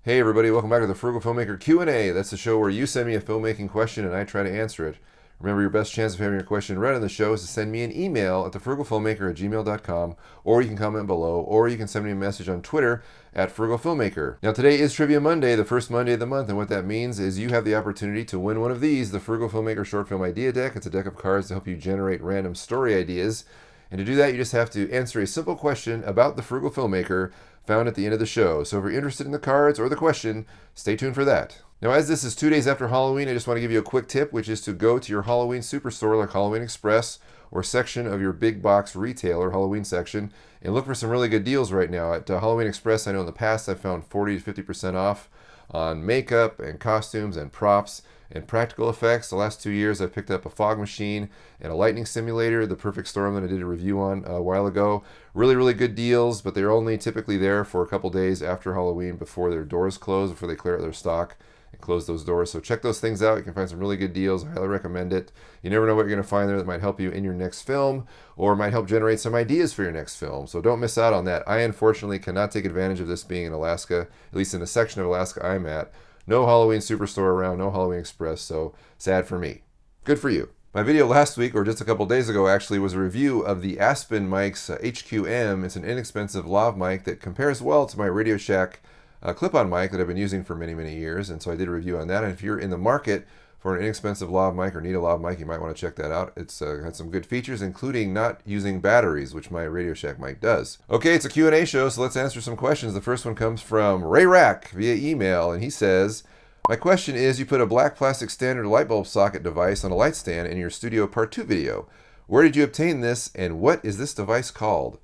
Hey everybody, welcome back to the Frugal Filmmaker Q&A. That's the show where you send me a filmmaking question and I try to answer it. Remember, your best chance of having your question read on the show is to send me an email at thefrugalfilmmaker@gmail.com, or you can comment below, or you can send me a message on Twitter at Frugal Filmmaker. Now today is Trivia Monday, the first Monday of the month, and what that means is you have the opportunity to win one of these, the Frugal Filmmaker Short Film Idea Deck. It's a deck of cards to help you generate random story ideas. And to do that, you just have to answer a simple question about the Frugal Filmmaker found at the end of the show. So if you're interested in the cards or the question, stay tuned for that. Now, as this is 2 days after Halloween, I just want to give you a quick tip, which is to go to your Halloween superstore like Halloween Express or section of your big box retailer, Halloween section, and look for some really good deals right now. At Halloween Express, I know in the past I've found 40 to 50% off on makeup and costumes and props and practical effects. The last 2 years I've picked up a fog machine and a lightning simulator, the Perfect Storm that I did a review on a while ago. Really good deals, but they're only typically there for a couple days after Halloween before their doors close, before they clear out their stock and close those doors. So check those things out. You can find some really good deals. I highly recommend it. You never know what you're going to find there that might help you in your next film or might help generate some ideas for your next film. So don't miss out on that. I unfortunately cannot take advantage of this being in Alaska, at least in the section of Alaska I'm at. No Halloween Superstore around, no Halloween Express, so sad for me. Good for you. My video last week, or just a couple days ago actually, was a review of the Aspen Mic's HQM. It's an inexpensive lav mic that compares well to my Radio Shack clip-on mic that I've been using for many years, and so I did a review on that. And if you're in the market for an inexpensive lav mic or need a lav mic, you might want to check that out. It's had some good features, including not using batteries, which my Radio Shack mic does. Okay, it's a Q&A show, so let's answer some questions. The first one comes from Ray Rack via email, and he says, my question is, you put a black plastic standard light bulb socket device on a light stand in your Studio Part 2 video. Where did you obtain this, and what is this device called?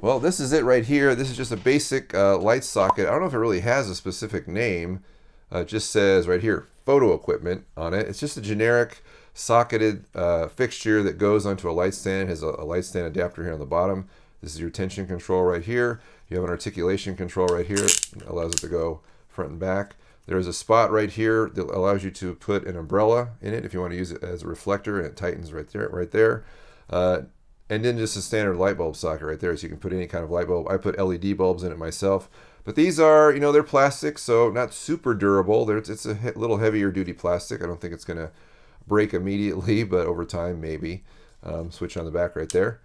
Well, this is it right here. This is just a basic light socket. I don't know if it really has a specific name. It just says right here, photo equipment on it. It's just a generic socketed fixture that goes onto a light stand. It has a light stand adapter here on the bottom. This is your tension control right here. You have an articulation control right here. It allows it to go front and back. There's a spot right here that allows you to put an umbrella in it if you want to use it as a reflector, and it tightens right there. And then just a standard light bulb socket right there, so you can put any kind of light bulb. I put LED bulbs in it myself. But these are, they're plastic, so not super durable. It's a little heavier duty plastic. I don't think it's going to break immediately, but over time, maybe. Switch on the back right there.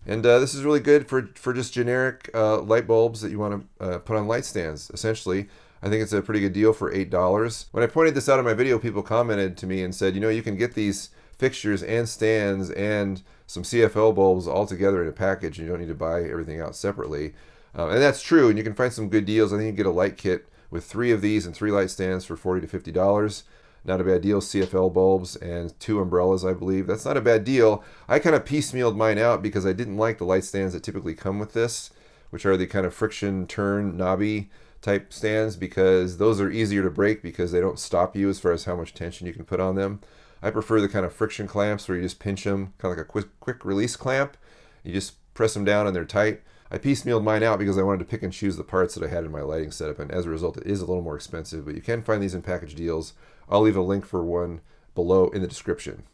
And this is really good for just generic light bulbs that you want to put on light stands, essentially. I think it's a pretty good deal for $8. When I pointed this out in my video, people commented to me and said, you can get these fixtures and stands and some CFL bulbs all together in a package. You don't need to buy everything out separately. And that's true, and you can find some good deals. I think you can get a light kit with 3 of these and 3 light stands for $40 to $50. Not a bad deal. CFL bulbs and 2 umbrellas, I believe. That's not a bad deal. I kind of piecemealed mine out because I didn't like the light stands that typically come with this, which are the kind of friction turn knobby type stands, because those are easier to break because they don't stop you as far as how much tension you can put on them. I prefer the kind of friction clamps where you just pinch them, kind of like a quick release clamp. You just press them down and they're tight. I piecemealed mine out because I wanted to pick and choose the parts that I had in my lighting setup, and as a result it is a little more expensive, but you can find these in package deals. I'll leave a link for one below in the description.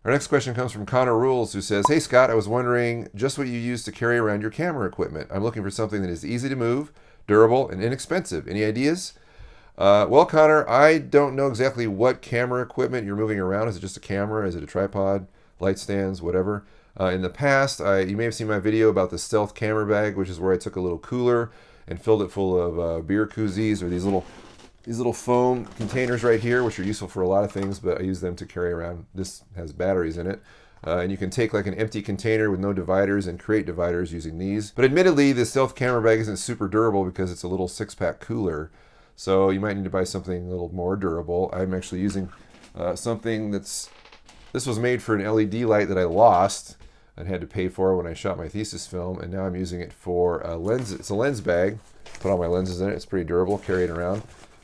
Our next question comes from Connor Rules, who says, hey Scott, I was wondering just what you use to carry around your camera equipment. I'm looking for something that is easy to move, durable, and inexpensive. Any ideas? Well, Connor, I don't know exactly what camera equipment you're moving around. Is it just a camera? Is it a tripod, light stands, whatever? In the past, you may have seen my video about the stealth camera bag, which is where I took a little cooler and filled it full of beer koozies, or these little foam containers right here, which are useful for a lot of things, but I use them to carry around. This has batteries in it. And you can take like an empty container with no dividers and create dividers using these. But admittedly, the stealth camera bag isn't super durable because it's a little 6-pack cooler. So you might need to buy something a little more durable. I'm actually using something this was made for an LED light that I lost and had to pay for when I shot my thesis film, and now I'm using it for a lens. It's a lens bag. Put all my lenses in it. It's pretty durable, carry it around.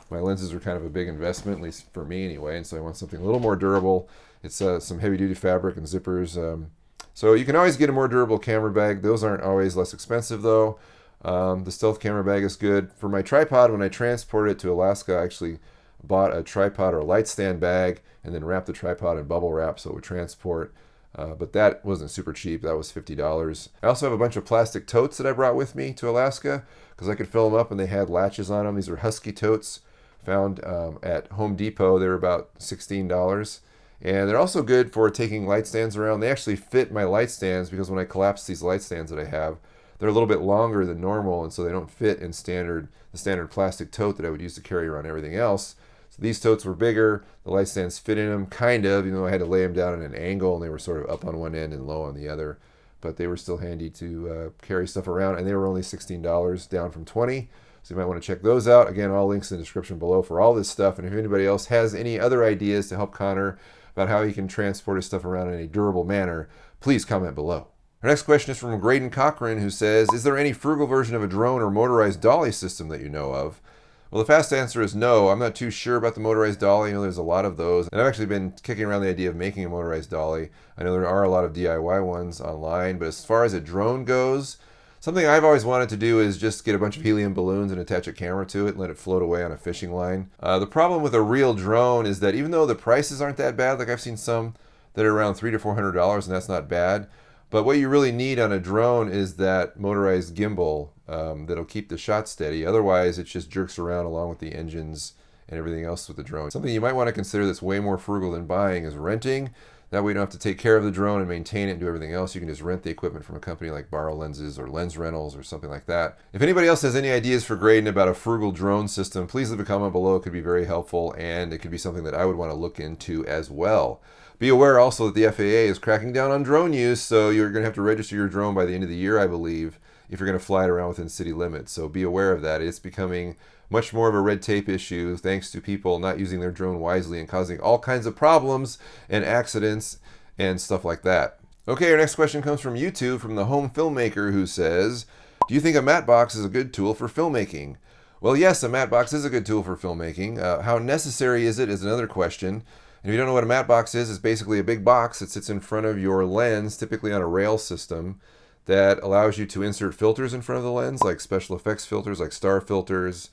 My lenses are kind of a big investment, at least for me anyway, and so I want something a little more durable. It's some heavy-duty fabric and zippers. So you can always get a more durable camera bag. Those aren't always less expensive, though. The stealth camera bag is good. For my tripod, when I transported it to Alaska, I actually bought a tripod or light stand bag and then wrapped the tripod in bubble wrap so it would transport But that wasn't super cheap. That was $50. I also have a bunch of plastic totes that I brought with me to Alaska because I could fill them up, and they had latches on them. These are Husky totes found at Home Depot. They were about $16. And they're also good for taking light stands around. They actually fit my light stands because when I collapse these light stands that I have, they're a little bit longer than normal, and so they don't fit in the standard plastic tote that I would use to carry around everything else. So these totes were bigger. The light stands fit in them, kind of, even though I had to lay them down at an angle, and they were sort of up on one end and low on the other. But they were still handy to carry stuff around, and they were only $16, down from $20. So you might want to check those out. Again, all links in the description below for all this stuff. And if anybody else has any other ideas to help Connor about how he can transport his stuff around in a durable manner, please comment below. Our next question is from Graydon Cochran, who says, is there any frugal version of a drone or motorized dolly system that you know of? Well, the fast answer is no. I'm not too sure about the motorized dolly. I know there's a lot of those. And I've actually been kicking around the idea of making a motorized dolly. I know there are a lot of DIY ones online, but as far as a drone goes, something I've always wanted to do is just get a bunch of helium balloons and attach a camera to it and let it float away on a fishing line. The problem with a real drone is that even though the prices aren't that bad, like I've seen some that are around $300 to $400, and that's not bad, but what you really need on a drone is that motorized gimbal that'll keep the shot steady. Otherwise, it just jerks around along with the engines and everything else with the drone. Something you might want to consider that's way more frugal than buying is renting. That way you don't have to take care of the drone and maintain it and do everything else. You can just rent the equipment from a company like Borrow Lenses or Lens Rentals or something like that. If anybody else has any ideas for Graydon about a frugal drone system, please leave a comment below. It could be very helpful, and it could be something that I would want to look into as well. Be aware also that the FAA is cracking down on drone use, so you're going to have to register your drone by the end of the year, I believe, if you're going to fly it around within city limits. So be aware of that. It's becoming much more of a red tape issue thanks to people not using their drone wisely and causing all kinds of problems and accidents and stuff like that. Okay, our next question comes from YouTube, from the Home Filmmaker, who says, do you think a matte box is a good tool for filmmaking? Well, yes, a matte box is a good tool for filmmaking. How necessary is it is another question. And if you don't know what a matte box is, it's basically a big box that sits in front of your lens, typically on a rail system, that allows you to insert filters in front of the lens, like special effects filters, like star filters,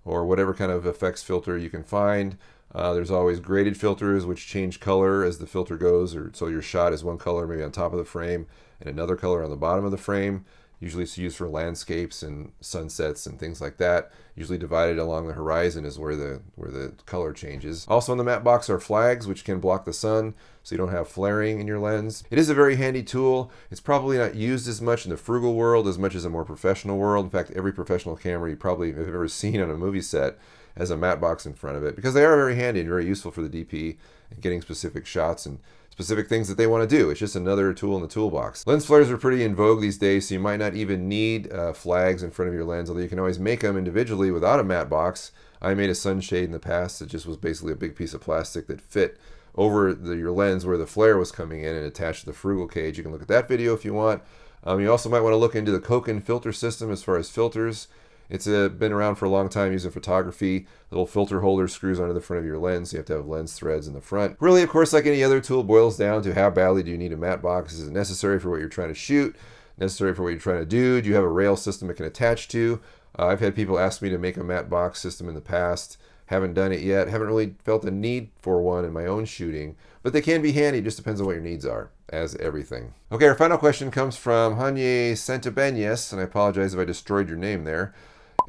or whatever kind of effects filter you can find. There's always graded filters, which change color as the filter goes, or so your shot is one color maybe on top of the frame and another color on the bottom of the frame. Usually it's used for landscapes and sunsets and things like that. Usually divided along the horizon is where the color changes. Also in the matte box are flags, which can block the sun so you don't have flaring in your lens. It is a very handy tool. It's probably not used as much in the frugal world as much as a more professional world. In fact, every professional camera you probably have ever seen on a movie set has a matte box in front of it, because they are very handy and very useful for the DP and getting specific shots and specific things that they want to do. It's just another tool in the toolbox. Lens flares are pretty in vogue these days, so you might not even need flags in front of your lens, although you can always make them individually without a matte box. I made a sunshade in the past that just was basically a big piece of plastic that fit over your lens where the flare was coming in and attached to the Frugal cage. You can look at that video if you want. You also might want to look into the Koken filter system as far as filters. It's been around for a long time, used in photography. Little filter holder screws onto the front of your lens, so you have to have lens threads in the front. Really, of course, like any other tool, boils down to how badly do you need a matte box? Is it necessary for what you're trying to shoot? Necessary for what you're trying to do? Do you have a rail system it can attach to? I've had people ask me to make a matte box system in the past. Haven't done it yet. Haven't really felt the need for one in my own shooting, but they can be handy. It just depends on what your needs are, as everything. Okay, our final question comes from Hanye Santabenyes, and I apologize if I destroyed your name there.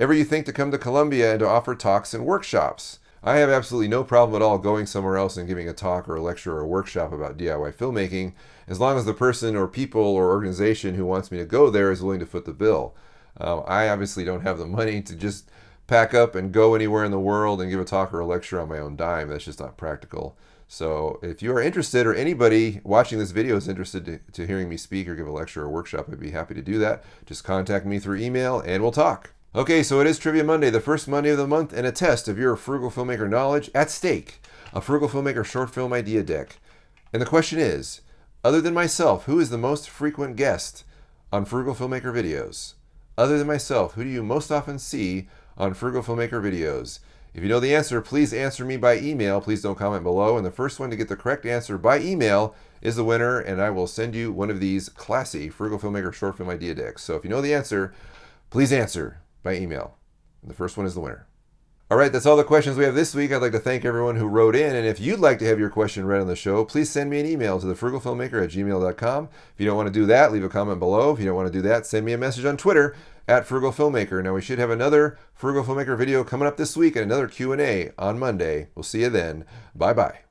Ever you think to come to Columbia and to offer talks and workshops? I have absolutely no problem at all going somewhere else and giving a talk or a lecture or a workshop about DIY filmmaking, as long as the person or people or organization who wants me to go there is willing to foot the bill. I obviously don't have the money to just pack up and go anywhere in the world and give a talk or a lecture on my own dime. That's just not practical. So if you are interested, or anybody watching this video is interested to hearing me speak or give a lecture or workshop, I'd be happy to do that. Just contact me through email and we'll talk. Okay, so it is Trivia Monday, the first Monday of the month, and a test of your Frugal Filmmaker knowledge at stake. A Frugal Filmmaker short film idea deck. And the question is, other than myself, who is the most frequent guest on Frugal Filmmaker videos? Other than myself, who do you most often see on Frugal Filmmaker videos? If you know the answer, please answer me by email. Please don't comment below. And the first one to get the correct answer by email is the winner, and I will send you one of these classy Frugal Filmmaker short film idea decks. So if you know the answer, please answer by email. And the first one is the winner. All right, that's all the questions we have this week. I'd like to thank everyone who wrote in. And if you'd like to have your question read on the show, please send me an email to thefrugalfilmmaker@gmail.com. If you don't want to do that, leave a comment below. If you don't want to do that, send me a message on Twitter @Frugal Filmmaker. Now, we should have another Frugal Filmmaker video coming up this week and another Q&A on Monday. We'll see you then. Bye-bye.